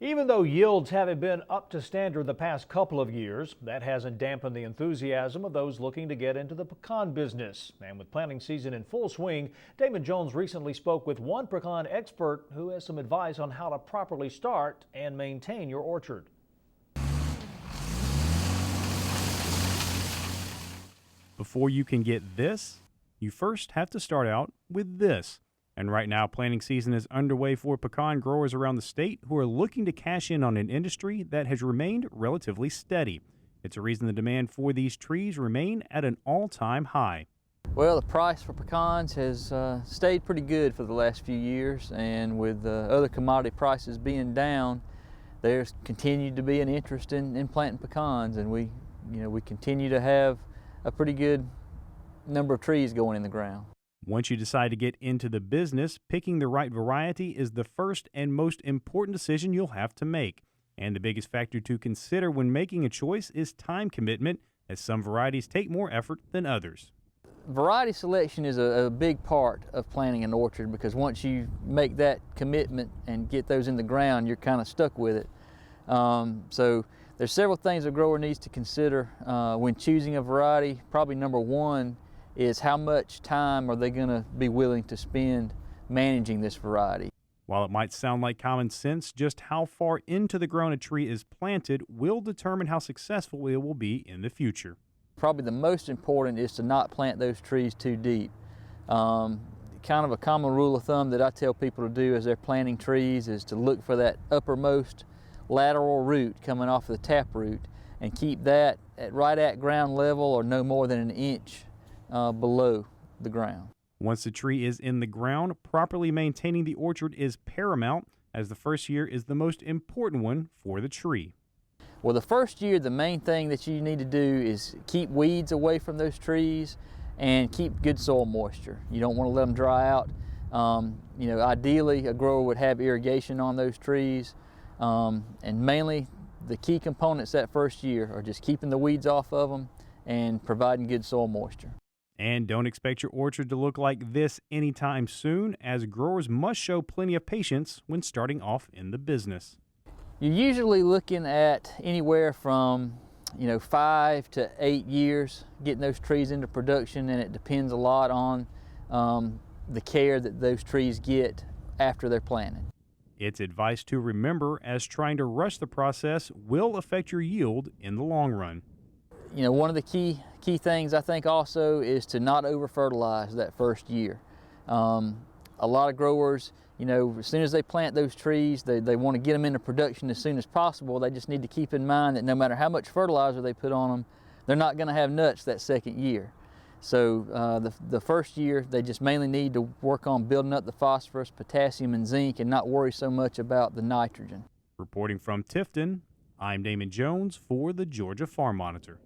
Even though yields haven't been up to standard the past couple of years, that hasn't dampened the enthusiasm of those looking to get into the pecan business. And with planting season in full swing, Damon Jones recently spoke with one pecan expert who has some advice on how to properly start and maintain your orchard. Before you can get this, you first have to start out with this. And right now, planting season is underway for pecan growers around the state who are looking to cash in on an industry that has remained relatively steady. It's a reason the demand for these trees remain at an all-time high. Well, the price for pecans has stayed pretty good for the last few years, and with other commodity prices being down, there's continued to be an interest in planting pecans, and we continue to have a pretty good number of trees going in the ground. Once you decide to get into the business, picking the right variety is the first and most important decision you'll have to make. And the biggest factor to consider when making a choice is time commitment, as some varieties take more effort than others. Variety selection is a big part of planting an orchard, because once you make that commitment and get those in the ground, you're kind of stuck with it. So there's several things a grower needs to consider when choosing a variety. Probably number one is how much time are they going to be willing to spend managing this variety. While it might sound like common sense, just how far into the ground a tree is planted will determine how successful it will be in the future. Probably the most important is to not plant those trees too deep. Kind of a common rule of thumb that I tell people to do as they're planting trees is to look for that uppermost lateral root coming off of the taproot and keep that right at ground level or no more than an inch below the ground. Once the tree is in the ground, properly maintaining the orchard is paramount, as the first year is the most important one for the tree. Well, the first year, the main thing that you need to do is keep weeds away from those trees and keep good soil moisture. You don't want to let them dry out. Ideally, a grower would have irrigation on those trees, and mainly the key components that first year are just keeping the weeds off of them and providing good soil moisture. And don't expect your orchard to look like this anytime soon, as growers must show plenty of patience when starting off in the business. You're usually looking at anywhere from 5 to 8 years getting those trees into production, and it depends a lot on the care that those trees get after they're planted. It's advice to remember, as trying to rush the process will affect your yield in the long run. One of the key things I think also is to not over-fertilize that first year. A lot of growers, as soon as they plant those trees, they want to get them into production as soon as possible. They just need to keep in mind that no matter how much fertilizer they put on them, they're not going to have nuts that second year. So the first year, they just mainly need to work on building up the phosphorus, potassium, and zinc, and not worry so much about the nitrogen. Reporting from Tifton, I'm Damon Jones for the Georgia Farm Monitor.